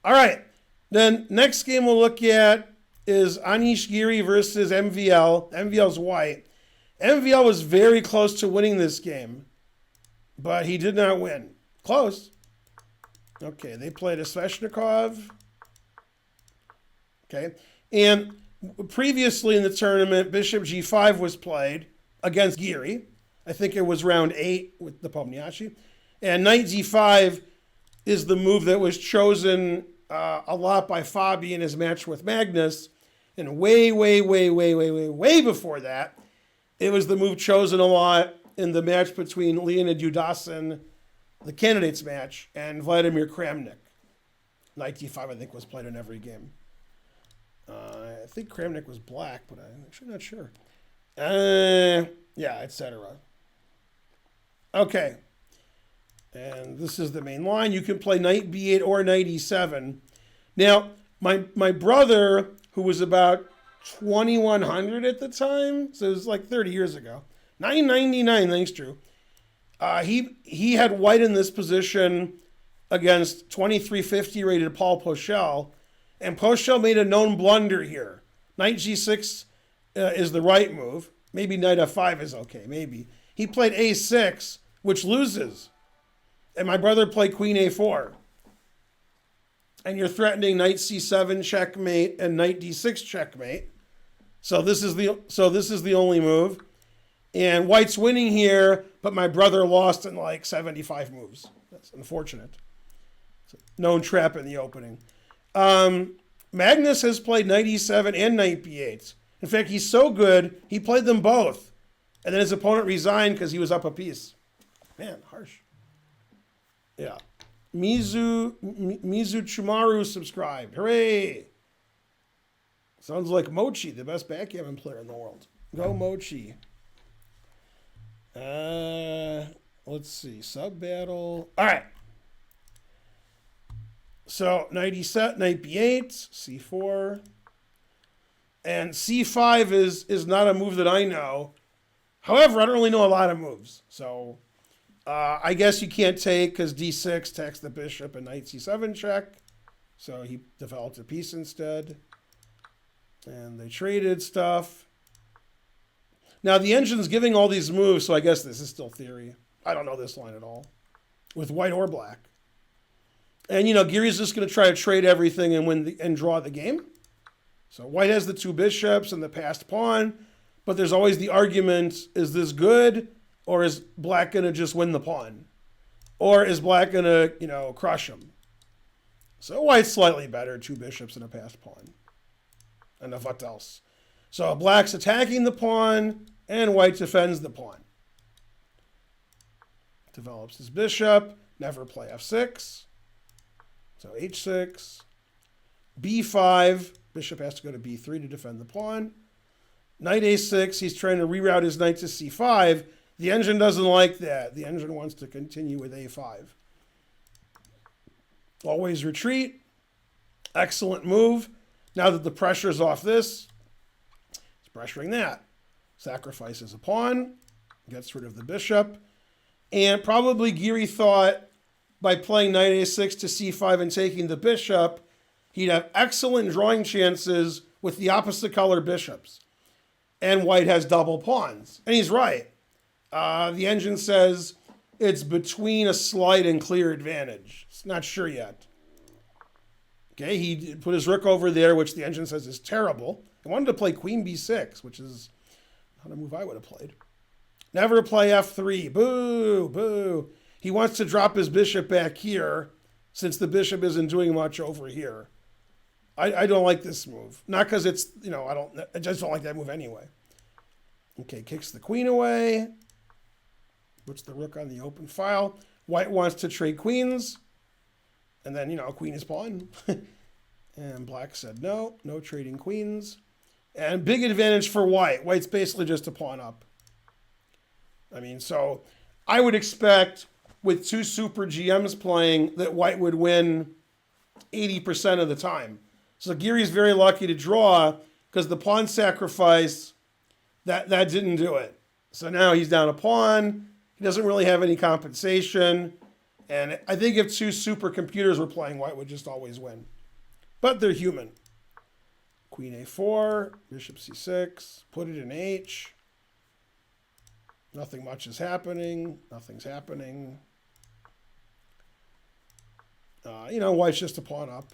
All right. Then next game we'll look at is Anish Giri versus MVL. MVL's white. MVL was very close to winning this game, but he did not win. Close. Okay, they played a Sveshnikov. Okay, and previously in the tournament, Bishop G5 was played against Giri. I think it was round 8 with the Pomniachi. And Knight D5 is the move that was chosen a lot by Fabi in his match with Magnus. And way before that, it was the move chosen a lot in the match between Leonid Yudasin, the candidates match, and Vladimir Kramnik. Knight D5, I think, was played in every game. I think Kramnik was black, but I'm actually not sure. Yeah, etc. Okay. And this is the main line. You can play Knight B8 or Knight E7. Now, my brother, who was about 2100 at the time, so it was like 30 years ago, 999, thanks, Drew. He had white in this position against 2350 rated Paul Pochel, and Pochel made a known blunder here. Knight G6 is the right move. Maybe Knight F5 is okay, maybe. He played A6, which loses. And my brother played Queen A4. And you're threatening Knight C7 checkmate and Knight D6 checkmate. So this is the only move. And white's winning here, but my brother lost in like 75 moves. That's unfortunate. It's a known trap in the opening. Magnus has played Knight E7 and Knight B8. In fact, he's so good, he played them both. And then his opponent resigned because he was up a piece. Man, harsh. Yeah. Mizu Chumaru subscribed. Hooray! Sounds like Mochi, the best backgammon player in the world. Go Mochi. Let's see. Sub battle. All right. So Knight E7, Knight B8, C4. And C5 is not a move that I know. However, I don't really know a lot of moves. So I guess you can't take because D6 takes the bishop and Knight C7 check. So he developed a piece instead. And they traded stuff. Now the engine's giving all these moves, so I guess this is still theory. I don't know this line at all. With white or black. And, Giri's just going to try to trade everything and win and draw the game. So white has the 2 bishops and the passed pawn, but there's always the argument, is this good, or is black going to just win the pawn? Or is black going to, crush him? So white's slightly better, 2 bishops and a passed pawn. And a what else? So black's attacking the pawn, and white defends the pawn. Develops his bishop, never play F6. So H6, B5, bishop has to go to B3 to defend the pawn. Knight A6, he's trying to reroute his knight to C5. The engine doesn't like that. The engine wants to continue with A5. Always retreat. Excellent move. Now that the pressure's off this, it's pressuring that. Sacrifices a pawn, gets rid of the bishop. And probably Giri thought by playing Knight A6 to C5 and taking the bishop, he'd have excellent drawing chances with the opposite color bishops. And white has double pawns. And he's right. The engine says it's between a slight and clear advantage. It's not sure yet. Okay, he put his rook over there, which the engine says is terrible. He wanted to play Queen B6, which is not a move I would have played. Never play F3. Boo, boo. He wants to drop his bishop back here, since the bishop isn't doing much over here. I don't like this move. Not because it's, I just don't like that move anyway. Okay, kicks the queen away. Puts the rook on the open file. White wants to trade queens. And then, queen is pawn. And black said no trading queens. And big advantage for white. White's basically just a pawn up. So I would expect with 2 super GMs playing that white would win 80% of the time. So Giri's very lucky to draw because the pawn sacrifice, that didn't do it. So now he's down a pawn. He doesn't really have any compensation. And I think if two supercomputers were playing, white would just always win. But they're human. Queen a4, bishop c6, put it in h. Nothing much is happening. Nothing's happening. White's just a pawn up.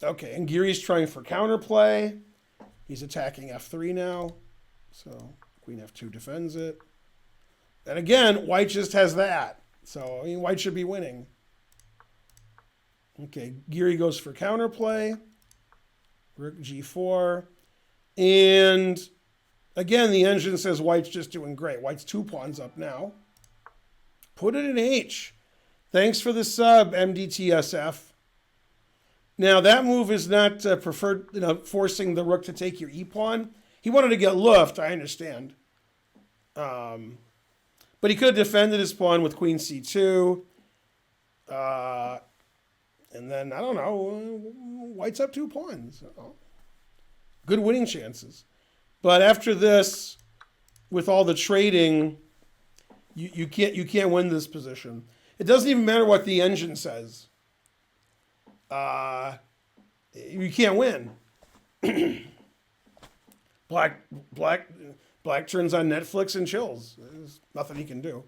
Okay, and Giri's trying for counterplay. He's attacking f3 now. So queen f2 defends it. And again, white just has that. So, white should be winning. Okay, Giri goes for counterplay. Rook g4. And again, the engine says white's just doing great. White's 2 pawns up now. Put it in h. Thanks for the sub, MDTSF. Now, that move is not preferred, forcing the rook to take your e-pawn. He wanted to get luft, I understand. But he could have defended his pawn with queen c2. And then, I don't know, white's up 2 pawns. Good winning chances. But after this, with all the trading, you can't win this position. It doesn't even matter what the engine says. You can't win. Black turns on Netflix and chills. There's nothing he can do.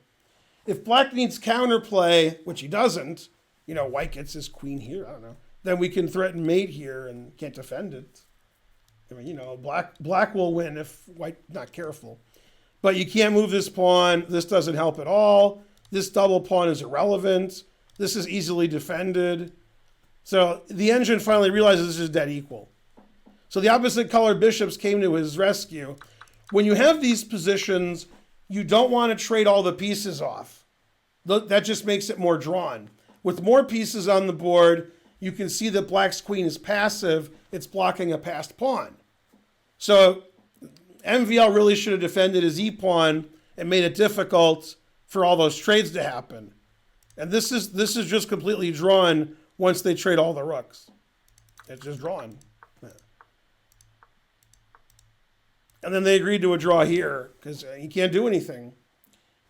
If black needs counterplay, which he doesn't, white gets his queen here, I don't know. Then we can threaten mate here and can't defend it. I mean, black will win if white not careful. But you can't move this pawn. This doesn't help at all. This double pawn is irrelevant. This is easily defended. So the engine finally realizes this is dead equal. So the opposite color bishops came to his rescue. When you have these positions, you don't want to trade all the pieces off. That just makes it more drawn. With more pieces on the board, you can see that black's queen is passive. It's blocking a passed pawn. So MVL really should have defended his e-pawn and made it difficult for all those trades to happen. And this is just completely drawn once they trade all the rooks. It's just drawn. And then they agreed to a draw here because he can't do anything.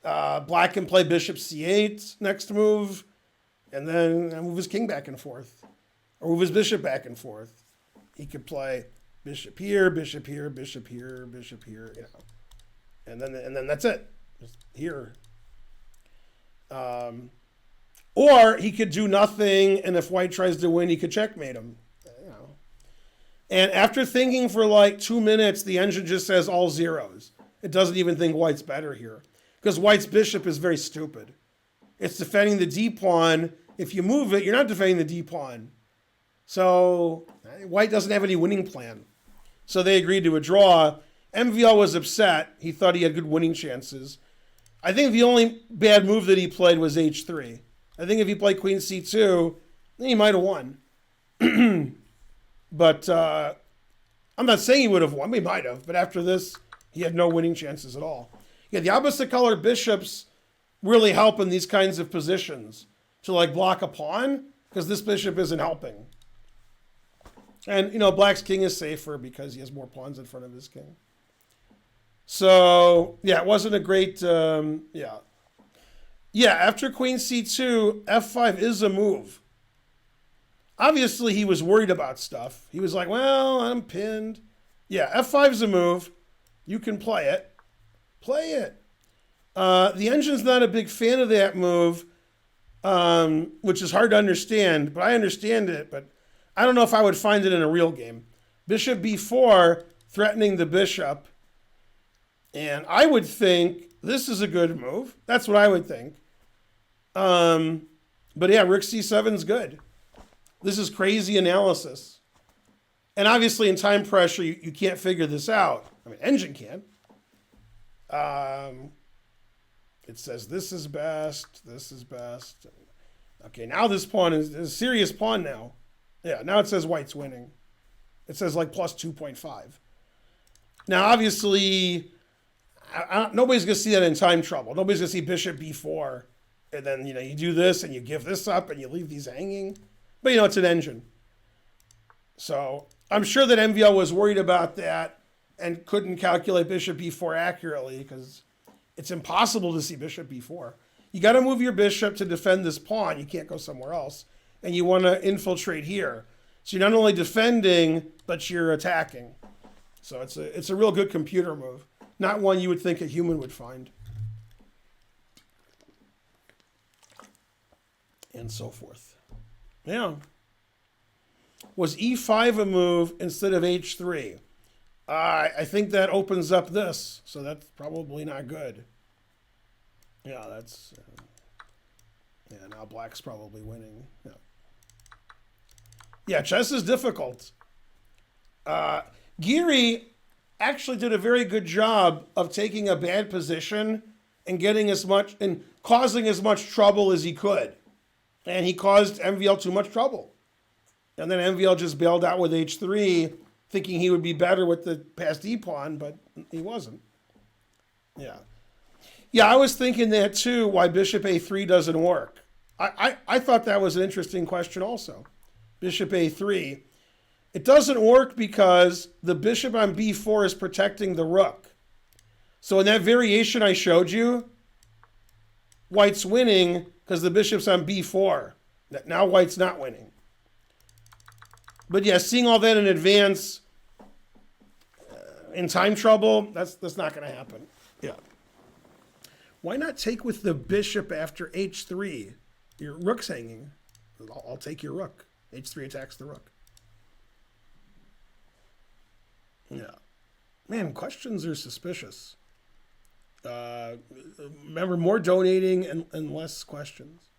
Black can play bishop c8 next move, and then move his king back and forth, or move his bishop back and forth. He could play bishop here, bishop here, bishop here, bishop here, and then that's it, just here. Or he could do nothing, and if white tries to win, he could checkmate him. And after thinking for like 2 minutes, the engine just says all zeros. It doesn't even think white's better here. Because white's bishop is very stupid. It's defending the d-pawn. If you move it, you're not defending the d-pawn. So white doesn't have any winning plan. So they agreed to a draw. MVL was upset. He thought he had good winning chances. I think the only bad move that he played was h3. I think if he played queen c2, then he might have won. But I'm not saying he would have won. He might have. But after this, he had no winning chances at all. Yeah, the opposite color bishops really help in these kinds of positions to like block a pawn because this bishop isn't helping. And, black's king is safer because he has more pawns in front of his king. So, yeah, it wasn't a great, Yeah, after queen c2, f5 is a move. Obviously, he was worried about stuff. He was like, well, I'm pinned. Yeah, f5 is a move. You can play it. Play it. The engine's not a big fan of that move, which is hard to understand, but I understand it. But I don't know if I would find it in a real game. Bishop b4, threatening the bishop. And I would think this is a good move. That's what I would think. But yeah, rook c7 is good. This is crazy analysis. And obviously in time pressure, you can't figure this out. I mean, engine can. It says this is best, this is best. Okay, now this pawn is a serious pawn now. Yeah, now it says white's winning. It says like plus 2.5. Now, obviously, nobody's going to see that in time trouble. Nobody's going to see bishop b4. And then, you do this and you give this up and you leave these hanging. But, it's an engine. So I'm sure that MVL was worried about that and couldn't calculate bishop b4 accurately because it's impossible to see bishop b4. You got to move your bishop to defend this pawn. You can't go somewhere else. And you want to infiltrate here. So you're not only defending, but you're attacking. So it's a real good computer move. Not one you would think a human would find. And so forth. Yeah. Was e5 a move instead of h3? I think that opens up this, so that's probably not good. Yeah, that's... yeah, now black's probably winning. Yeah, chess is difficult. Giri actually did a very good job of taking a bad position and getting as much and causing as much trouble as he could. And he caused MVL too much trouble. And then MVL just bailed out with h3, thinking he would be better with the passed e pawn, but he wasn't. Yeah. Yeah, I was thinking that too, why bishop a3 doesn't work. I thought that was an interesting question also. Bishop a3. It doesn't work because the bishop on b4 is protecting the rook. So in that variation I showed you, white's winning because the bishop's on b4. Now white's not winning. But yeah, seeing all that in advance, in time trouble, that's not going to happen. Yeah. Why not take with the bishop after h3? Your rook's hanging. I'll take your rook. h3 attacks the rook. Yeah. Man, questions are suspicious. Remember, more donating and less questions.